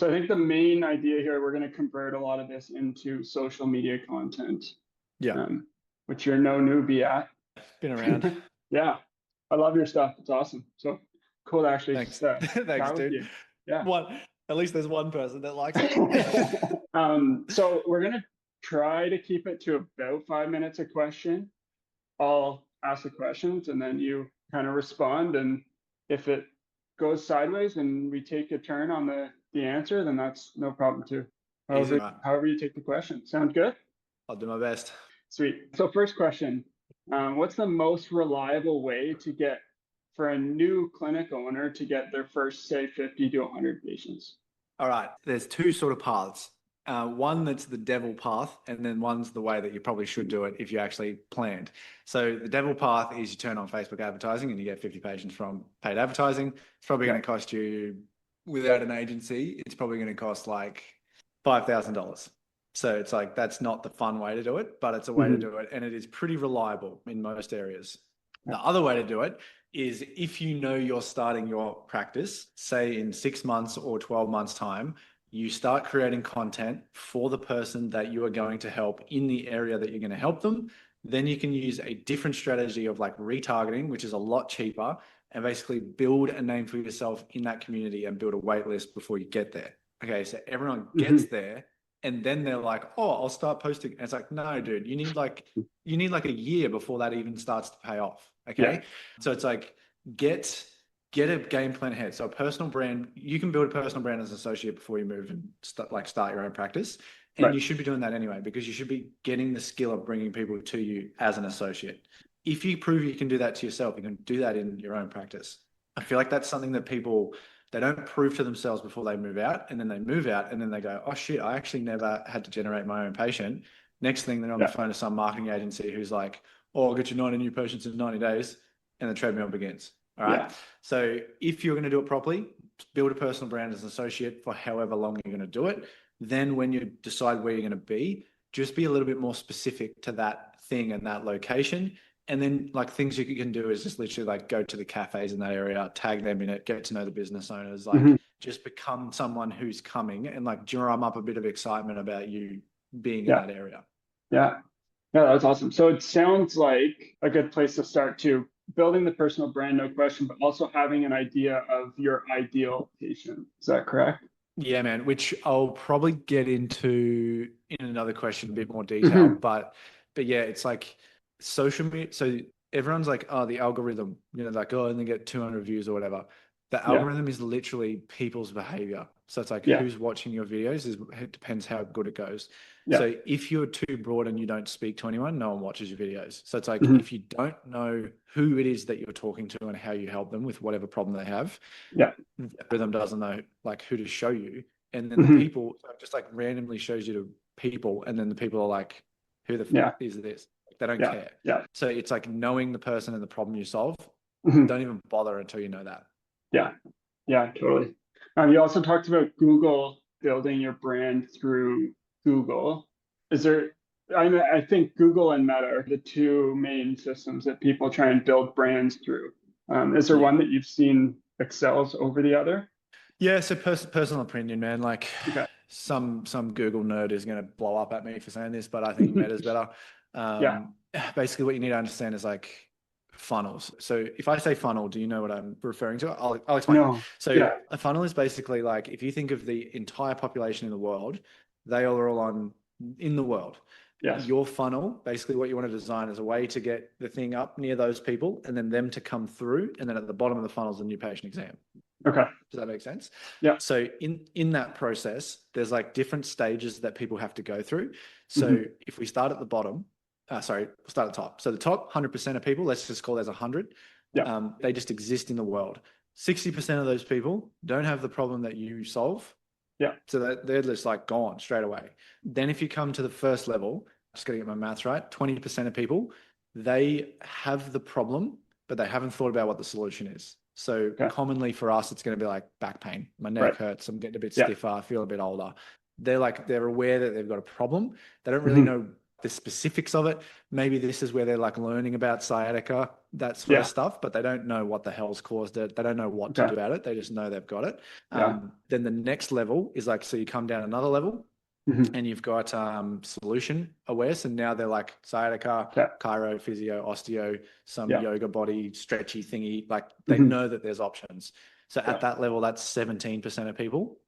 So I think the main idea here, we're going to convert a lot of this into social media content, Yeah. which you're no newbie at. Been around. Yeah. I love your stuff. It's awesome. So cool to actually Thanks. chat Thanks, with dude. you. Yeah. At least there's one person that likes it. So we're going to try to keep it to about 5 minutes a question. I'll ask the questions and then you kind of respond. And if it goes sideways and we take a turn on the answer, then that's no problem too. However you take the question. Sound good? I'll do my best. Sweet. So first question, what's the most reliable way to get for a new clinic owner to get their first, say, 50 to 100 patients? All right. There's two sort of paths. One that's the devil path, and then one's the way that you probably should do it if you actually planned. So the devil path is you turn on Facebook advertising and you get 50 patients from paid advertising. It's probably going to cost you, without an agency, it's probably going to cost like $5,000. So it's like, that's not the fun way to do it, but it's a way to do it. And it is pretty reliable in most areas. The other way to do it is if you know you're starting your practice, say in 6 months or 12 months time, you start creating content for the person that you are going to help in the area that you're going to help them. Then you can use a different strategy of like retargeting, which is a lot cheaper, and basically build a name for yourself in that community and build a wait list before you get there. Okay, so everyone gets there and then they're like, oh, I'll start posting. And it's like, no, dude, you need like a year before that even starts to pay off. Okay. So it's like, get a game plan ahead. So a personal brand, you can build a personal brand as an associate before you move and start your own practice. And you should be doing that anyway, because you should be getting the skill of bringing people to you as an associate. If you prove you can do that to yourself, you can do that in your own practice. I feel like that's something that people, they don't prove to themselves before they move out, and then they move out and then they go, oh shit, I actually never had to generate my own patient. Next thing, they're on the phone to some marketing agency who's like, oh, I'll get you 90 new patients in 90 days. And the treadmill begins. All right. So if you're going to do it properly, build a personal brand as an associate for however long you're going to do it. Then when you decide where you're going to be, just be a little bit more specific to that thing and that location. And then like things you can do is just literally like go to the cafes in that area, tag them in it, get to know the business owners, like just become someone who's coming and like drum up a bit of excitement about you being in that area. Yeah, that's awesome. So it sounds like a good place to start too. Building the personal brand, no question, but also having an idea of your ideal patient. Is that correct? Yeah, man, which I'll probably get into in another question, a bit more detail. But yeah, it's like social media. So everyone's like, oh, the algorithm, like, oh, and they get 200 views or whatever. The algorithm is literally people's behavior. So it's like who's watching your videos, it depends how good it goes. So if you're too broad and you don't speak to anyone, no one watches your videos. So it's like if you don't know who it is that you're talking to and how you help them with whatever problem they have, the algorithm doesn't know like who to show you. And then the people just like randomly shows you to people, and then the people are like, who the fuck is this? They don't care. So it's like knowing the person and the problem you solve. Don't even bother until you know that. Yeah, totally. You also talked about Google building your brand through Google. I think Google and Meta are the two main systems that people try and build brands through. Is there one that you've seen excels over the other? Yeah, so personal opinion, man. Like some Google nerd is going to blow up at me for saying this, but I think Meta's better. Basically, what you need to understand is like funnels. So if I say funnel, do you know what I'm referring to? I'll explain. No. So a funnel is basically like, if you think of the entire population in the world, they all are all in the world. Your funnel, basically what you want to design is a way to get the thing up near those people and then them to come through. And then at the bottom of the funnel is a new patient exam. Okay. Does that make sense? Yeah. So in that process, there's like different stages that people have to go through. So if we start at the bottom, we'll start at the top. So the top 100% of people, let's just call there's 100. They just exist in the world. 60% of those people don't have the problem that you solve. So they're just like gone straight away. Then if you come to the first level, just got to get my maths right, 20% of people, they have the problem, but they haven't thought about what the solution is. So commonly for us, it's going to be like back pain. My neck hurts. I'm getting a bit stiffer. I feel a bit older. They're aware that they've got a problem. They don't really know the specifics of it. Maybe this is where they're like learning about sciatica, that sort of stuff, but they don't know what the hell's caused it. They don't know what to do about it. They just know they've got it. Then the next level is like, so you come down another level and you've got solution aware. So now they're like sciatica, chiro, physio, osteo, some yoga body, stretchy thingy. Like they know that there's options. So at that level, that's 17% of people.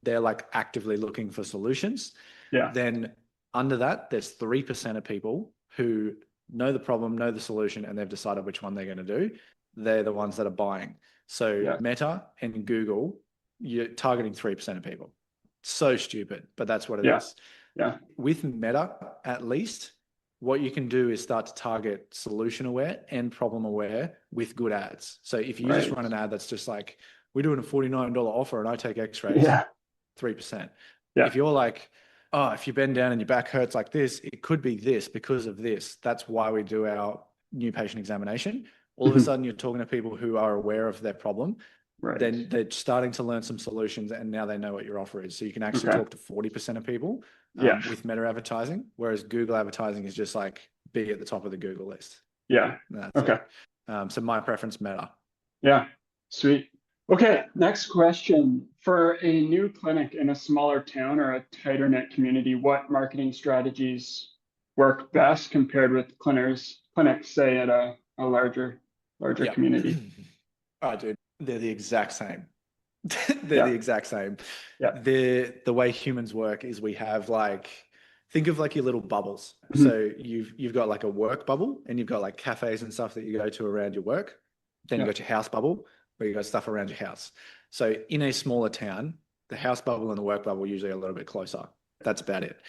They're like actively looking for solutions. Then under that, there's 3% of people who know the problem, know the solution, and they've decided which one they're going to do. They're the ones that are buying. So Meta and Google, you're targeting 3% of people. So stupid, but that's what it is. With Meta, at least, what you can do is start to target solution aware and problem aware with good ads. So if you just run an ad that's just like, we're doing a $49 offer and I take x-rays, 3%. If you're like, oh, if you bend down and your back hurts like this, it could be this because of this. That's why we do our new patient examination. All of a sudden, you're talking to people who are aware of their problem. Then they're starting to learn some solutions and now they know what your offer is. So you can actually talk to 40% of people with Meta advertising, whereas Google advertising is just like be at the top of the Google list. So my preference, Meta. Sweet. Okay, next question. For a new clinic in a smaller town or a tighter knit community, what marketing strategies work best compared with clinics say at a larger community? Oh, dude, they're the exact same. They're the exact same. The way humans work is we have like, think of like your little bubbles. So you've got like a work bubble and you've got like cafes and stuff that you go to around your work. Then you've got your house bubble where you got stuff around your house. So in a smaller town, the house bubble and the work bubble usually are a little bit closer. That's about it.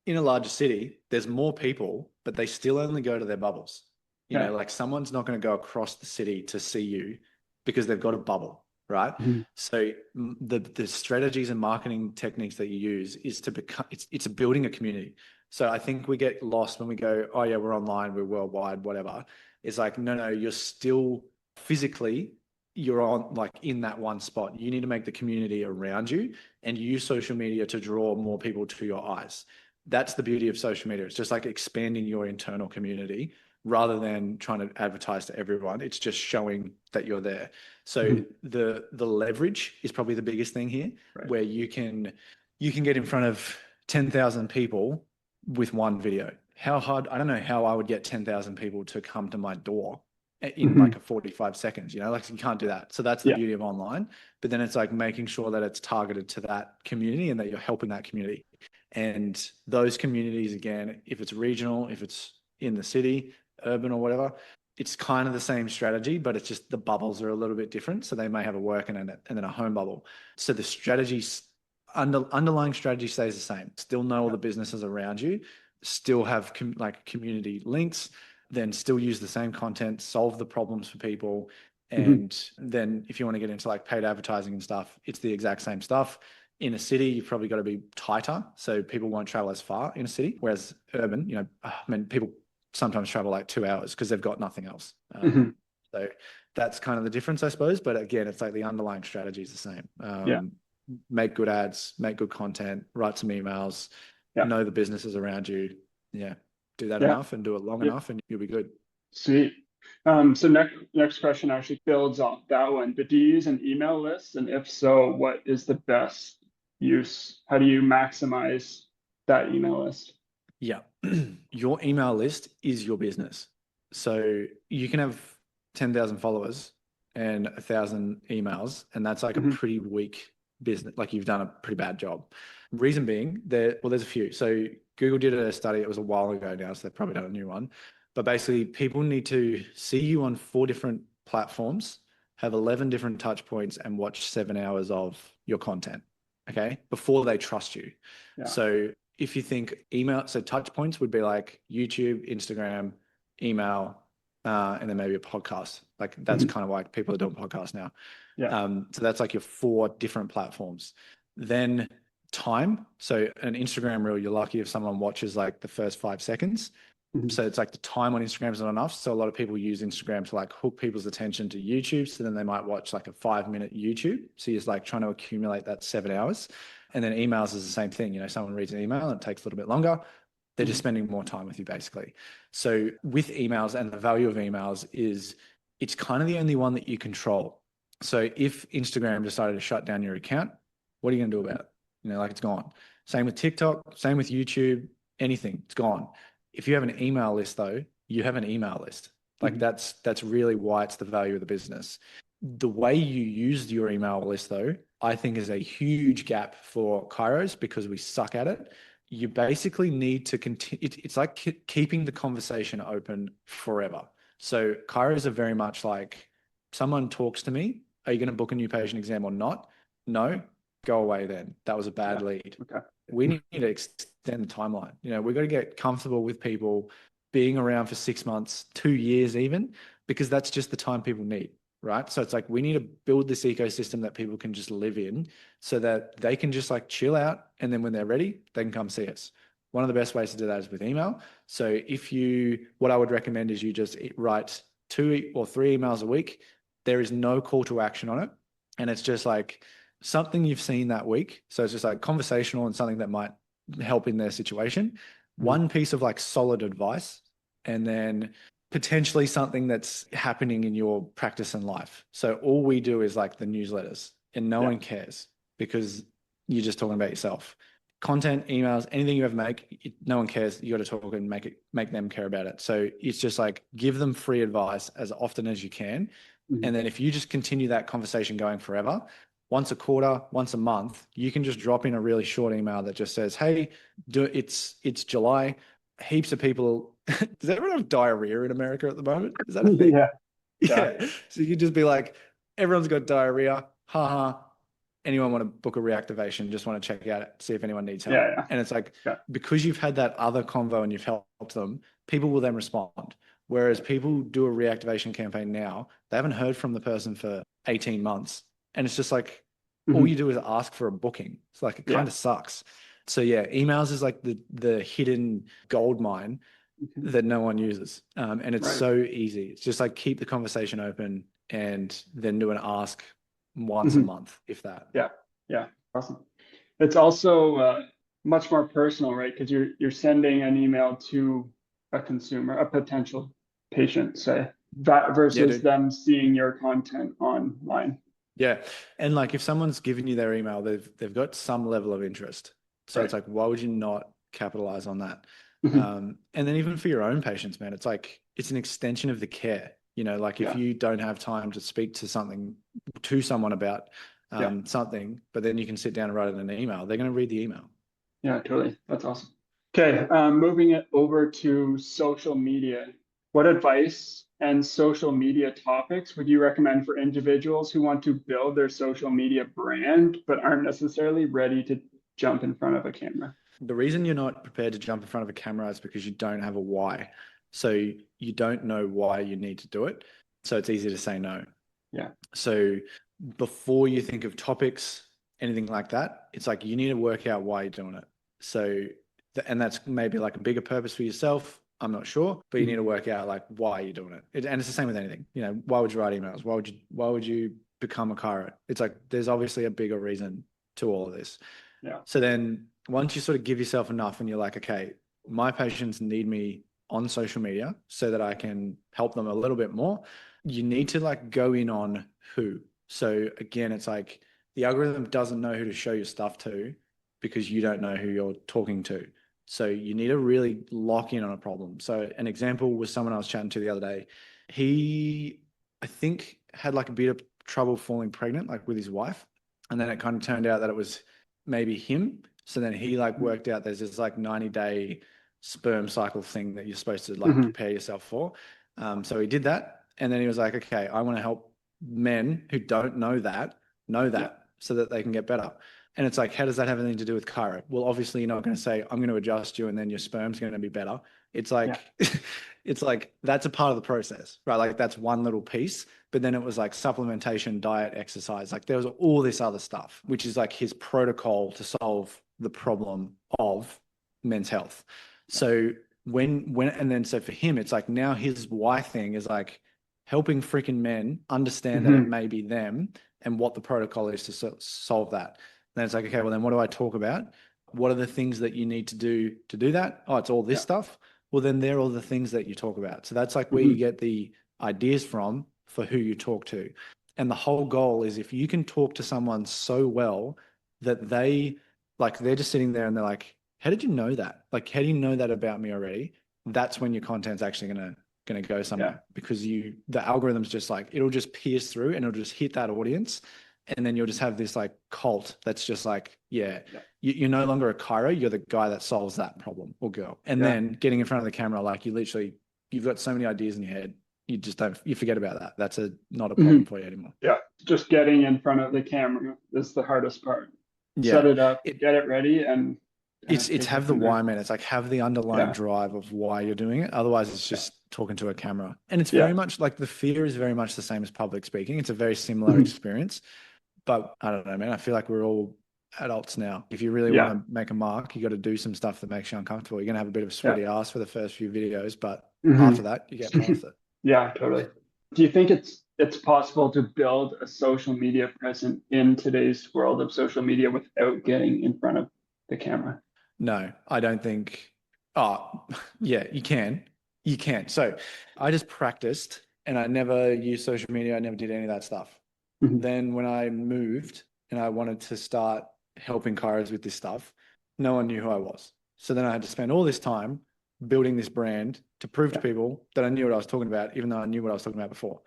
In a larger city, there's more people, but they still only go to their bubbles. You know, like someone's not going to go across the city to see you because they've got a bubble, right? So the strategies and marketing techniques that you use is to become, it's building a community. So I think we get lost when we go, oh yeah, we're online, we're worldwide, whatever. It's like, no, you're still physically, you're on like in that one spot. You need to make the community around you and use social media to draw more people to your eyes. That's the beauty of social media. It's just like expanding your internal community rather than trying to advertise to everyone. It's just showing that you're there. So the leverage is probably the biggest thing here, where you can get in front of 10,000 people with one video. How hard? I don't know how I would get 10,000 people to come to my door in like a 45 seconds, you know, like you can't do that. So that's the beauty of online, but then it's like making sure that it's targeted to that community and that you're helping that community. And those communities, again, if it's regional, if it's in the city, urban or whatever, it's kind of the same strategy, but it's just the bubbles are a little bit different. So they may have a work and then a home bubble. So the strategies, underlying strategy stays the same. Still know all the businesses around you, still have like community links, then still use the same content, solve the problems for people. And then if you want to get into like paid advertising and stuff, it's the exact same stuff. In a city, you've probably got to be tighter. So people won't travel as far in a city. Whereas urban, you know, I mean, people sometimes travel like 2 hours because they've got nothing else. So that's kind of the difference, I suppose. But again, it's like the underlying strategy is the same. Make good ads, make good content, write some emails, know the businesses around you. Do that enough and do it long enough and you'll be good. Sweet. So next question actually builds off that one, but do you use an email list? And if so, what is the best use? How do you maximize that email list? Your email list is your business. So you can have 10,000 followers and 1,000 emails, and that's like a pretty weak business. Like you've done a pretty bad job. Reason being, there's a few. So Google did a study, it was a while ago now, so they've probably done a new one. But basically, people need to see you on 4 different platforms, have 11 different touch points, and watch 7 hours of your content, okay, before they trust you. So if you think email, so touch points would be like YouTube, Instagram, email, and then maybe a podcast. Like that's kind of like people are doing podcasts now. So that's like your 4 different platforms. Then time. So an Instagram reel, you're lucky if someone watches like the first 5 seconds. So it's like the time on Instagram is not enough. So a lot of people use Instagram to like hook people's attention to YouTube. So then they might watch like a 5-minute YouTube. So you're like trying to accumulate that 7 hours. And then emails is the same thing. You know, someone reads an email and it takes a little bit longer. They're just spending more time with you, basically. So with emails, and the value of emails is it's kind of the only one that you control. So if Instagram decided to shut down your account, what are you going to do about it? You know, like it's gone. Same with TikTok, same with YouTube, anything, it's gone. If you have an email list though, you have an email list. Like that's really why it's the value of the business. The way you use your email list though, I think is a huge gap for chiros because we suck at it. You basically need to continue. It's like keeping the conversation open forever. So chiros are very much like, someone talks to me, are you going to book a new patient exam or not? No, go away then. That was a bad lead. Okay. We need to extend the timeline. You know, we've got to get comfortable with people being around for 6 months, 2 years even, because that's just the time people need, right? So it's like, we need to build this ecosystem that people can just live in so that they can just like chill out. And then when they're ready, they can come see us. One of the best ways to do that is with email. So what I would recommend is you just write 2 or 3 emails a week. There is no call to action on it. And it's just like something you've seen that week. So it's just like conversational and something that might help in their situation. One piece of like solid advice, and then potentially something that's happening in your practice and life. So all we do is like the newsletters, and no one cares because you're just talking about yourself. Content, emails, anything you ever make, no one cares. You got to talk and make them care about it. So it's just like, give them free advice as often as you can. And then if you just continue that conversation going forever, once a quarter, once a month, you can just drop in a really short email that just says, hey, it's July. Heaps of people. Does everyone have diarrhea in America at the moment? Is that a thing? Yeah. So you can just be like, everyone's got diarrhea. Haha. Anyone want to book a reactivation? Just want to check out it, see if anyone needs help. And it's like, because you've had that other convo and you've helped them, people will then respond. Whereas people do a reactivation campaign now, they haven't heard from the person for 18 months. And it's just like, all you do is ask for a booking. It's like, it kind of sucks. So yeah, emails is like the hidden gold mine that no one uses. And it's so easy. It's just like, keep the conversation open and then do an ask once a month, if that. Yeah. Awesome. It's also much more personal, right? Because you're sending an email to a consumer, a potential patient, say, that versus them seeing your content online. Yeah. And like, if someone's given you their email, they've got some level of interest. So it's like, why would you not capitalize on that? And then even for your own patients, man, it's like, it's an extension of the care. You know, like if you don't have time to speak to someone about something, but then you can sit down and write it in an email, they're going to read the email. Yeah, totally. That's awesome. Okay. Moving it over to social media. What advice and social media topics would you recommend for individuals who want to build their social media brand, but aren't necessarily ready to jump in front of a camera? The reason you're not prepared to jump in front of a camera is because you don't have a why. So you don't know why you need to do it. So it's easy to say no. Yeah. So before you think of topics, anything like that, it's like, you need to work out why you're doing it. So, and that's maybe like a bigger purpose for yourself. I'm not sure, but you need to work out like why you're doing it. And it's the same with anything. You know, why would you write emails? Why would you become a chiro? It's like, there's obviously a bigger reason to all of this. Yeah. So then once you sort of give yourself enough and you're like, okay, my patients need me on social media so that I can help them a little bit more, you need to like go in on who. So again, it's like, the algorithm doesn't know who to show your stuff to because you don't know who you're talking to. So you need to really lock in on a problem. So an example was someone I was chatting to the other day. He, I think, had like a bit of trouble falling pregnant, like with his wife. And then it kind of turned out that it was maybe him. So then he like worked out there's this like 90-day sperm cycle thing that you're supposed to like prepare yourself for. So he did that. And then he was like, okay, I want to help men who don't know that so that they can get better. And it's like, how does that have anything to do with chiro? Well, obviously you're not going to say, I'm going to adjust you and then your sperm's going to be better. It's like, it's like, that's a part of the process, right? Like that's one little piece, but then it was like supplementation, diet, exercise. Like there was all this other stuff, which is like his protocol to solve the problem of men's health. So so for him, it's like, now his why thing is like helping freaking men understand that it may be them and what the protocol is to solve that. Then it's like, okay, well then what do I talk about? What are the things that you need to do that? Oh, it's all this stuff. Well, then they're all the things that you talk about. So that's like where you get the ideas from for who you talk to. And the whole goal is if you can talk to someone so well that they're just sitting there and they're like, how did you know that? Like, how do you know that about me already? That's when your content's actually gonna go somewhere, because the algorithm's just like, it'll just pierce through and it'll just hit that audience. And then you'll just have this like cult that's just like, you're no longer a chiro, you're the guy that solves that problem or girl. And then getting in front of the camera, like you've got so many ideas in your head, you forget about that. That's not a problem for you anymore. Yeah. Just getting in front of the camera is the hardest part. Yeah. Set it up, get it ready, and it's have the why, man. It's like have the underlying drive of why you're doing it. Otherwise, it's just talking to a camera. And it's very much like the fear is very much the same as public speaking. It's a very similar experience. But I don't know, man. I feel like we're all adults now. If you really want to make a mark, you got to do some stuff that makes you uncomfortable. You're going to have a bit of a sweaty ass for the first few videos, but after that, you get past it. Yeah, totally. Do you think it's possible to build a social media presence in today's world of social media without getting in front of the camera? No, I don't think. Oh, yeah, you can. You can. So I just practiced and I never used social media. I never did any of that stuff. Then when I moved and I wanted to start helping chiros with this stuff, no one knew who I was. So then I had to spend all this time building this brand to prove to people that I knew what I was talking about, even though I knew what I was talking about before.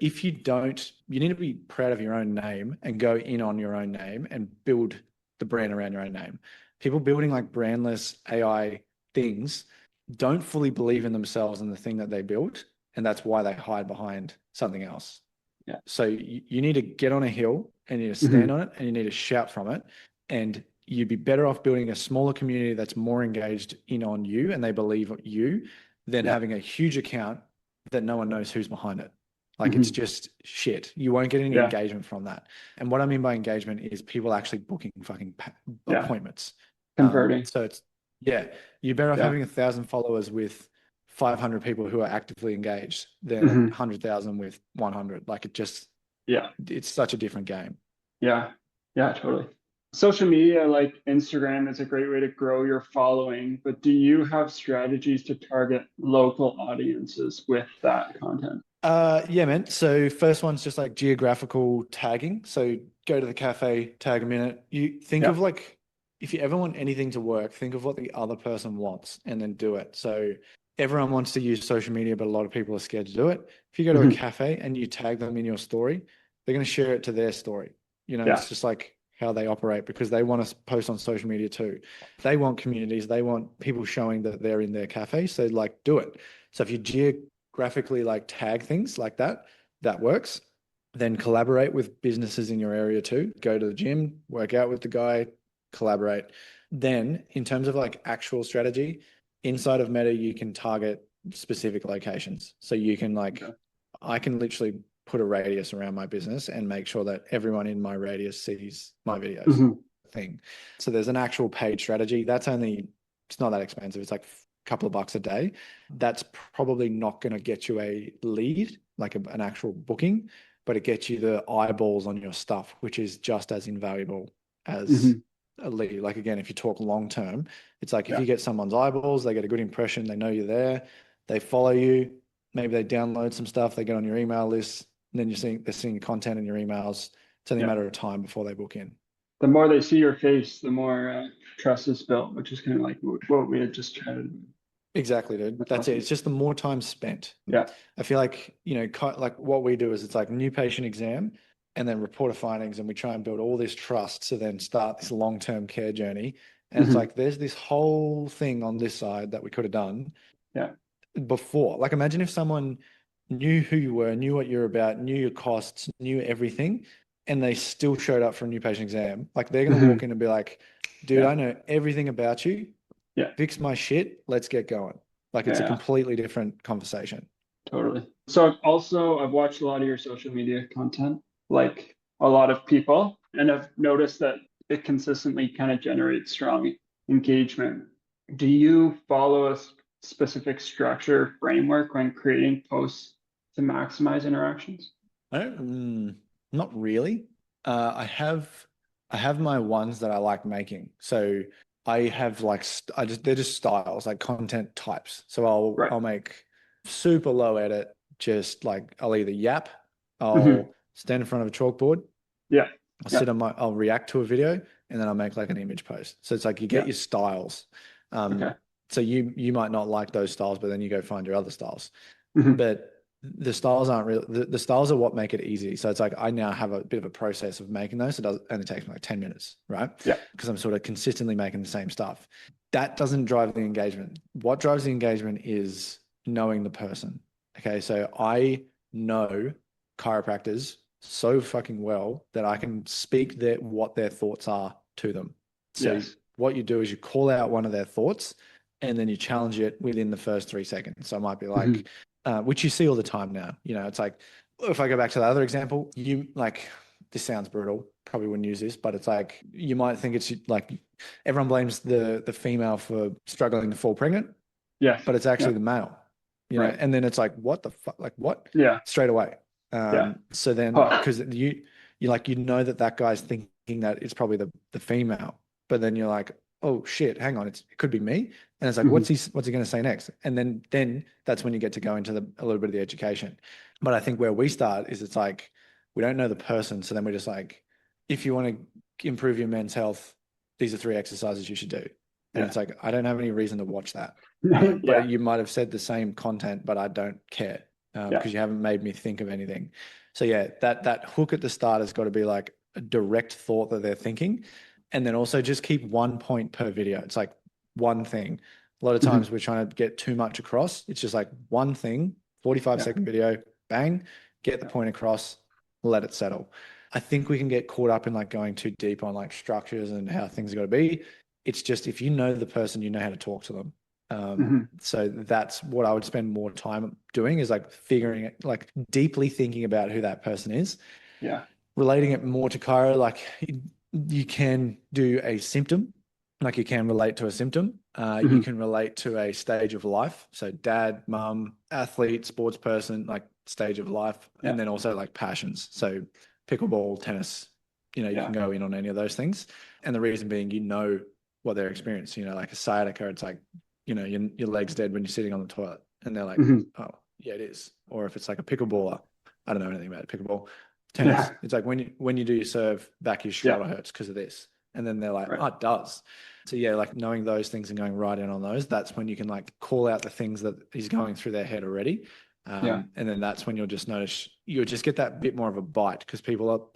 If you don't, you need to be proud of your own name and go in on your own name and build the brand around your own name. People building like brandless AI things don't fully believe in themselves and the thing that they built. And that's why they hide behind something else. Yeah. So you need to get on a hill and you need to stand on it and you need to shout from it. And you'd be better off building a smaller community that's more engaged in on you and they believe you than having a huge account that no one knows who's behind it. Like it's just shit. You won't get any engagement from that. And what I mean by engagement is people actually booking fucking appointments. Converting. So it's, you're better off having 1,000 followers with 500 people who are actively engaged than 100,000 with 100. Like it just, it's such a different game. Yeah, totally. Social media like Instagram is a great way to grow your following, but do you have strategies to target local audiences with that content? Yeah, man. So first one's just like geographical tagging. So go to the cafe, tag a minute. You think of like, if you ever want anything to work, think of what the other person wants and then do it. So everyone wants to use social media, but a lot of people are scared to do it. If you go to a cafe and you tag them in your story, they're going to share it to their story. You know, it's just like how they operate because they want to post on social media too. They want communities. They want people showing that they're in their cafe. So like do it. So if you geographically like tag things like that, that works. Then collaborate with businesses in your area too. Go to the gym, work out with the guy, collaborate. Then in terms of like actual strategy, inside of Meta, you can target specific locations. So you can like, I can literally put a radius around my business and make sure that everyone in my radius sees my videos thing. So there's an actual paid strategy. It's not that expensive. It's like a couple of bucks a day. That's probably not going to get you a lead, like an actual booking, but it gets you the eyeballs on your stuff, which is just as invaluable as a lead. Like again, if you talk long term, it's like if you get someone's eyeballs, they get a good impression, they know you're there, they follow you, maybe they download some stuff, they get on your email list, and then they're seeing content in your emails. It's only a matter of time before they book in. The more they see your face, the more trust is built, which is kind of like what we had just chatted. Exactly, dude. That's awesome. It. It's just the more time spent. Yeah. I feel like, like what we do is it's like new patient exam and then report of findings, and we try and build all this trust to then start this long-term care journey. And it's like, there's this whole thing on this side that we could have done before. Like imagine if someone knew who you were, knew what you're about, knew your costs, knew everything, and they still showed up for a new patient exam. Like they're going to walk in and be like, dude, I know everything about you. Fix my shit. Let's get going. Like it's a completely different conversation. Totally. So I've watched a lot of your social media content, like a lot of people, and I've noticed that it consistently kind of generates strong engagement. Do you follow a specific structure framework when creating posts to maximize interactions? Not really. I have my ones that I like making. So I have like they're just styles, like content types. So Right. I'll make super low edit, just like I'll either yap, Hmm. I'll stand in front of a chalkboard, Yeah. Yeah. I'll react to a video, and then I'll make like an image post. So it's like you get Yeah. your styles. Okay. So you might not like those styles, but then you go find your other styles. Hmm. But the styles aren't real. The styles are what make it easy. So it's like I now have a bit of a process of making those. It only takes me like 10 minutes, right? Yeah. Because I'm sort of consistently making the same stuff. That doesn't drive the engagement. What drives the engagement is knowing the person. Okay. So I know chiropractors so fucking well that I can speak what their thoughts are to them. So Yes. what you do is you call out one of their thoughts and then you challenge it within the first 3 seconds. So it might be Hmm. like, which you see all the time now. It's like, if I go back to the other example, this sounds brutal, probably wouldn't use this, but it's like, you might think it's like everyone blames the female for struggling to fall pregnant, Yes. but it's actually Yeah. the male, Right. and then it's like, what the fuck, like what? Yeah. Straight away. Yeah. So then, Huh. because you know that guy's thinking that it's probably the female, but then you're like, oh shit, hang on, it could be me. And it's like, Hmm. what's he going to say next? And then that's when you get to go into a little bit of the education. But I think where we start is it's like, we don't know the person. So then we're just like, if you want to improve your men's health, these are 3 exercises you should do. And Yeah. it's like, I don't have any reason to watch that. Yeah. But you might have said the same content, but I don't care Yeah. because you haven't made me think of anything. So yeah, that hook at the start has got to be like a direct thought that they're thinking. And then also just keep 1 point per video. It's like one thing. A lot of Hmm. times we're trying to get too much across. It's just like one thing, 45 Yeah. second video, bang, get the Yeah. point across, let it settle. I think we can get caught up in like going too deep on like structures and how things are got to be. It's just, if you know the person, you know how to talk to them. Hmm. So that's what I would spend more time doing, is like figuring it, like deeply thinking about who that person is, Yeah. relating it more to chiro. Like you can do a symptom, like you can relate to a symptom. You Hmm. can relate to a stage of life. So dad, mum, athlete, sports person, like stage of life, Yeah. and then also like passions. So pickleball, tennis, you Yeah. can go in on any of those things. And the reason being, what they're experiencing, like a sciatica, it's like, your leg's dead when you're sitting on the toilet, and they're like, Hmm. oh yeah, it is. Or if it's like a pickleballer, I don't know anything about pickleball. Tennis, Yeah. it's like when you do your serve, back your Yeah. shoulder hurts because of this, and then they're like, Right. oh, it does. So yeah, like knowing those things and going right in on those, that's when you can like call out the things that is going through their head already. Yeah. And then that's when you'll just get that bit more of a bite, because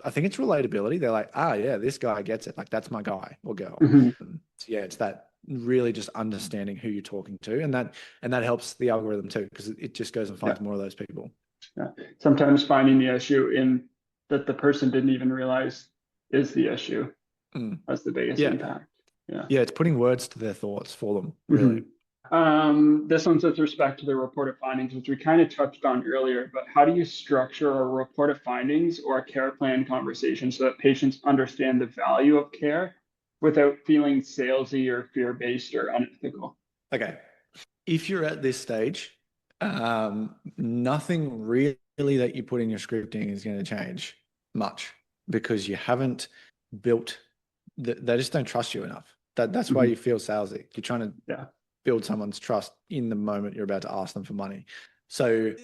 I think it's relatability. They're like, yeah, this guy gets it. Like that's my guy or girl. Hmm. So yeah, it's that really just understanding who you're talking to, and that helps the algorithm too, because it just goes and Yeah. finds more of those people. Yeah. Sometimes finding the issue in that the person didn't even realize is the issue has the biggest Yeah. impact. Yeah. Yeah, it's putting words to their thoughts for them, Hmm. really. This one's with respect to the reported findings, which we kind of touched on earlier, but how do you structure a report of findings or a care plan conversation so that patients understand the value of care without feeling salesy or fear-based or unethical? Okay. If you're at this stage, nothing really that you put in your scripting is going to change much, because you haven't built, they just don't trust you enough. That's why Hmm. you feel salesy. You're trying to Yeah. build someone's trust in the moment you're about to ask them for money. So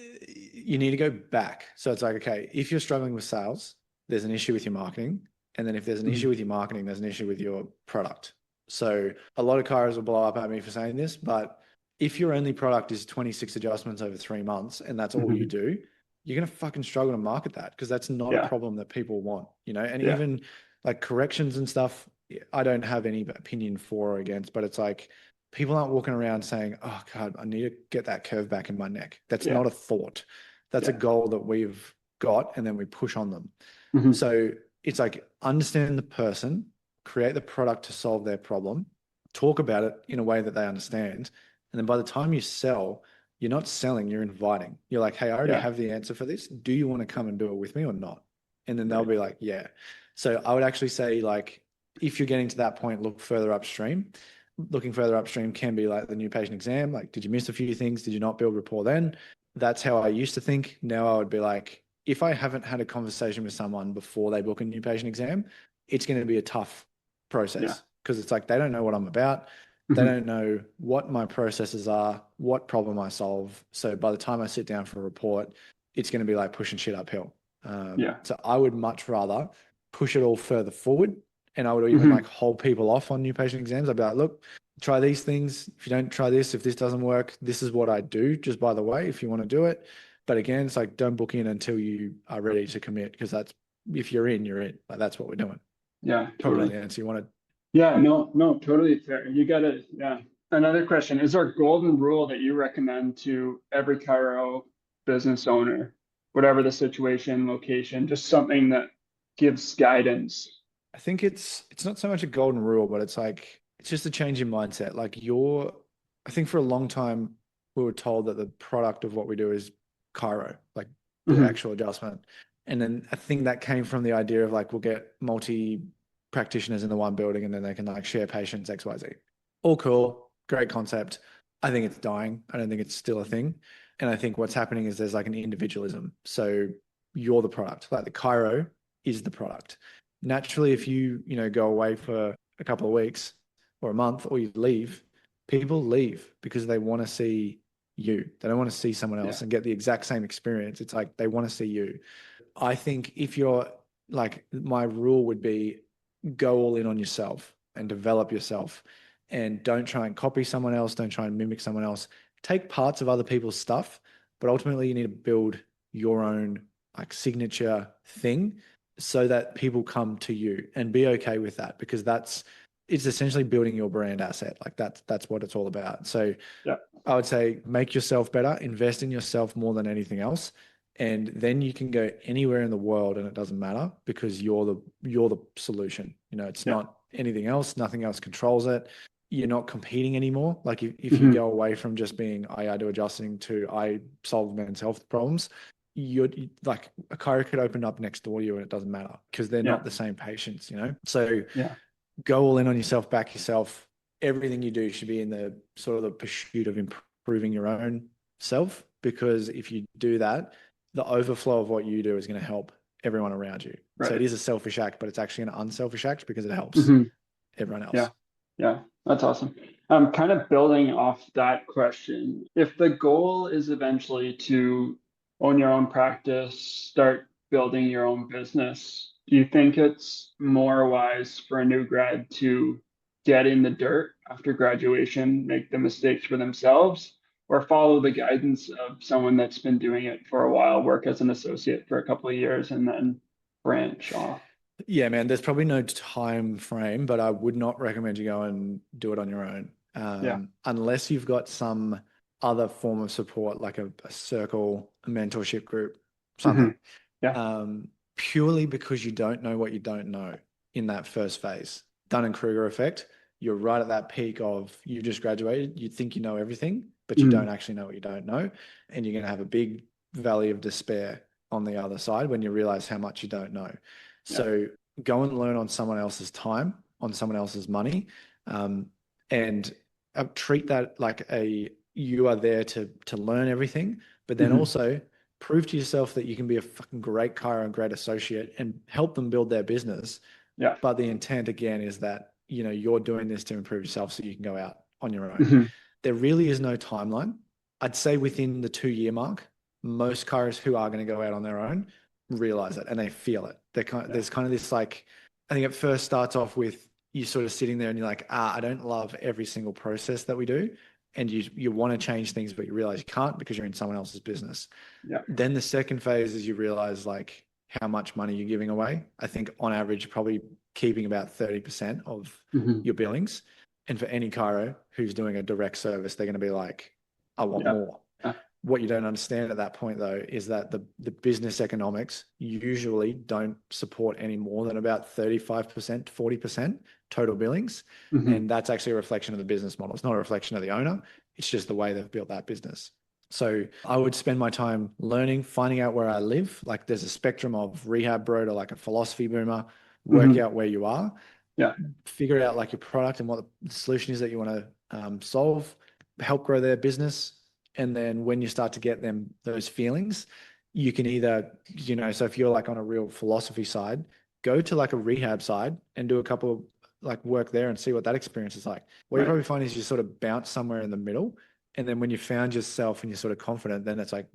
you need to go back. So it's like, okay, if you're struggling with sales, there's an issue with your marketing. And then if there's an Hmm. issue with your marketing, there's an issue with your product. So a lot of chiros will blow up at me for saying this, but if your only product is 26 adjustments over 3 months and that's all you Hmm. do, you're going to fucking struggle to market that, because that's not a Yeah. problem that people want, and Yeah. even like corrections and stuff, I don't have any opinion for or against, but it's like, people aren't walking around saying, oh God, I need to get that curve back in my neck. That's Yeah. not a thought. That's a Yeah. goal that we've got, and then we push on them. Hmm. So it's like, understand the person, create the product to solve their problem, talk about it in a way that they understand. And then by the time you sell, you're not selling, you're inviting. You're like, hey, I already Yeah. have the answer for this. Do you want to come and do it with me or not? And then they'll Right. be like, yeah. So I would actually say, like, if you're getting to that point, look further upstream. Looking further upstream can be like the new patient exam. Like, did you miss a few things? Did you not build rapport then? That's how I used to think. Now I would be like, if I haven't had a conversation with someone before they book a new patient exam, it's going to be a tough Yeah. process, because it's like they don't know what I'm about. They Mhm. don't know what my processes are, what problem I solve. So by the time I sit down for a report, it's going to be like pushing shit uphill. Yeah. So I would much rather push it all further forward, and I would even like Mhm. hold people off on new patient exams. I'd be like, look, try these things. If you don't try this, if this doesn't work, this is what I do, just by the way, if you want to do it. But again, it's like, don't book in until you are ready to commit, because that's, if you're in, you're in. Like that's what we're doing. Yeah, Probably not totally. the answer you wanted. Yeah, no, no, totally fair. You gotta, yeah. Another question, is there a golden rule that you recommend to every chiro business owner, whatever the situation, location, just something that gives guidance? I think it's not so much a golden rule, but it's like it's just a change in mindset. Like I think for a long time we were told that the product of what we do is chiro, like the Hmm. actual adjustment. And then I think that came from the idea of like we'll get multi practitioners in the one building and then they can like share patients XYZ. All cool, great concept. I think it's dying. I don't think it's still a thing. And I think what's happening is there's like an individualism. So you're the product. Like the chiro is the product. Naturally, if you go away for a couple of weeks or a month or you leave, people leave because they want to see you. They don't want to see someone Yeah. else and get the exact same experience. It's like they want to see you. I think if you're like, my rule would be go all in on yourself and develop yourself, and don't try and copy someone else. Don't try and mimic someone else. Take parts of other people's stuff, but ultimately you need to build your own like signature thing so that people come to you, and be okay with that, because it's essentially building your brand asset. Like that's what it's all about. So Yeah. I would say make yourself better, invest in yourself more than anything else. And then you can go anywhere in the world and it doesn't matter, because you're the solution. It's Yeah. not anything else. Nothing else controls it. You're not competing anymore. Like if you Hmm. go away from just being I do adjusting to I solve men's health problems, like a chiro could open up next door to you and it doesn't matter, because they're Yeah. not the same patients. So Yeah. go all in on yourself, back yourself. Everything you do should be in the sort of the pursuit of improving your own self, because if you do that, the overflow of what you do is going to help everyone around you. So it Right. is a selfish act, but it's actually an unselfish act because it helps Hmm. everyone Yeah. else. Yeah. That's awesome. Kind of building off that question, if the goal is eventually to own your own practice, start building your own business, do you think it's more wise for a new grad to get in the dirt after graduation, make the mistakes for themselves, or follow the guidance of someone that's been doing it for a while, work as an associate for a couple of years, and then branch off? Yeah, man, there's probably no time frame, but I would not recommend you go and do it on your own, Yeah. unless you've got some other form of support, like a circle, a mentorship group, Hmm. something. Yeah. Purely because you don't know what you don't know in that first phase. Dunning-Kruger effect. You're right at that peak of you just graduated. You think you know everything, but you don't Mhm. actually know what you don't know. And you're going to have a big valley of despair on the other side when you realize how much you don't know. Yeah. So go and learn on someone else's time, on someone else's money, um, and treat that like you are there to learn everything, but then Hmm. also prove to yourself that you can be a fucking great chiro and great associate and help them build their business. Yeah. But the intent again is that, you're doing this to improve yourself so you can go out on your own. Hmm. There really is no timeline. I'd say within the 2-year mark, most chiros who are going to go out on their own realize it and they feel it. Yeah. There's kind of this like, I think it first starts off with you sort of sitting there and you're like, I don't love every single process that we do. And you want to change things, but you realize you can't because you're in someone else's business. Yeah. Then the second phase is you realize like how much money you're giving away. I think on average, probably keeping about 30% of Hmm. your billings. And for any chiro who's doing a direct service, they're going to be like, I want Yeah. more. Yeah. What you don't understand at that point, though, is that the business economics usually don't support any more than about 35% to 40% total billings. Hmm. And that's actually a reflection of the business model. It's not a reflection of the owner. It's just the way they've built that business. So I would spend my time learning, finding out where I live. Like there's a spectrum of rehab bro to like a philosophy boomer, work Hmm. out where you are, Yeah. figure out like your product and what the solution is that you want to solve, help grow their business. And then when you start to get them those feelings, you can either, so if you're like on a real philosophy side, go to like a rehab side and do a couple of like work there and see what that experience is like. What you Right. probably find is you sort of bounce somewhere in the middle. And then when you found yourself and you're sort of confident, then it's like,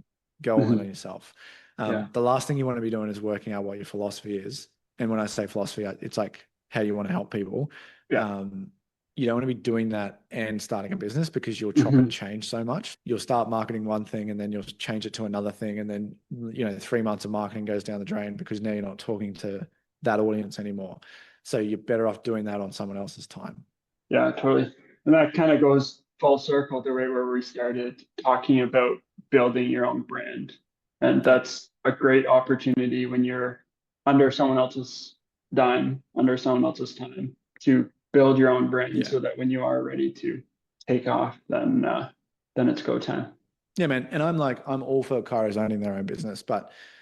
go all in Mhm. on yourself. Yeah. The last thing you want to be doing is working out what your philosophy is. And when I say philosophy, it's like how you want to help people. Yeah. Um, you don't want to be doing that and starting a business because you'll chop and Mhm. change so much. You'll start marketing one thing and then you'll change it to another thing. And then, 3 months of marketing goes down the drain because now you're not talking to that audience anymore. So you're better off doing that on someone else's time. Yeah, totally. And that kind of goes full circle to right where we started talking about building your own brand. And Yeah. that's a great opportunity when you're under someone else's dime, under someone else's time to build your own brand Yeah. so that when you are ready to take off, then it's go time. Yeah, man. And I'm all for chiros owning their own business,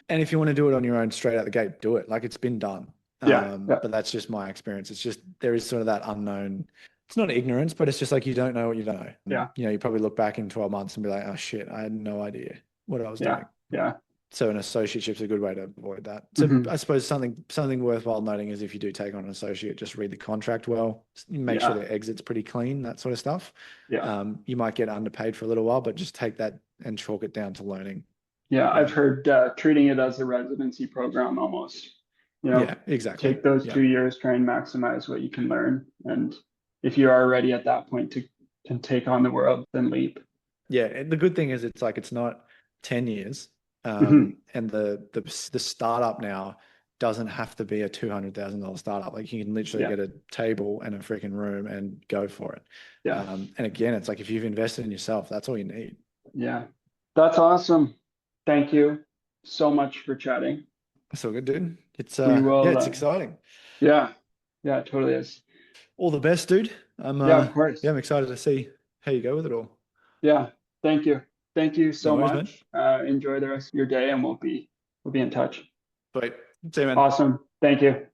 and if you want to do it on your own straight out the gate, do it. Like it's been done. Yeah, yeah, But that's just my experience. It's just, there is sort of that unknown, it's not ignorance, but it's just like, you don't know what you don't know. yeah, You probably look back in 12 months and be like, oh shit, I had no idea what I was yeah, doing. yeah. So an associateship's a good way to avoid that. So Hmm. I suppose something worthwhile noting is if you do take on an associate, just read the contract well, make sure Yeah, the exit's pretty clean, that sort of stuff. yeah, You might get underpaid for a little while, but just take that and chalk it down to learning. yeah. I've Yeah. heard treating it as a residency program almost. You know, Yeah, exactly. take those Yeah. 2 years, try and maximize what you can learn. And if you are ready at that point to can take on the world, then leap. Yeah. And the good thing is it's like, it's not 10 years. Hmm. And the startup now doesn't have to be a $200,000 startup. Like you can literally Yeah, get a table and a freaking room and go for it. yeah, And again, it's like, if you've invested in yourself, that's all you need. yeah. That's awesome. Thank you so much for chatting. That's all good, dude. It's We yeah, will. it's exciting. Yeah, yeah, it totally is. All the best, dude. Yeah, of course. I'm excited to see how you go with it all. Yeah, thank you. Thank you No so worries, man. much. Enjoy the rest of your day, and we'll be in touch. But see you, man. Awesome. Thank you.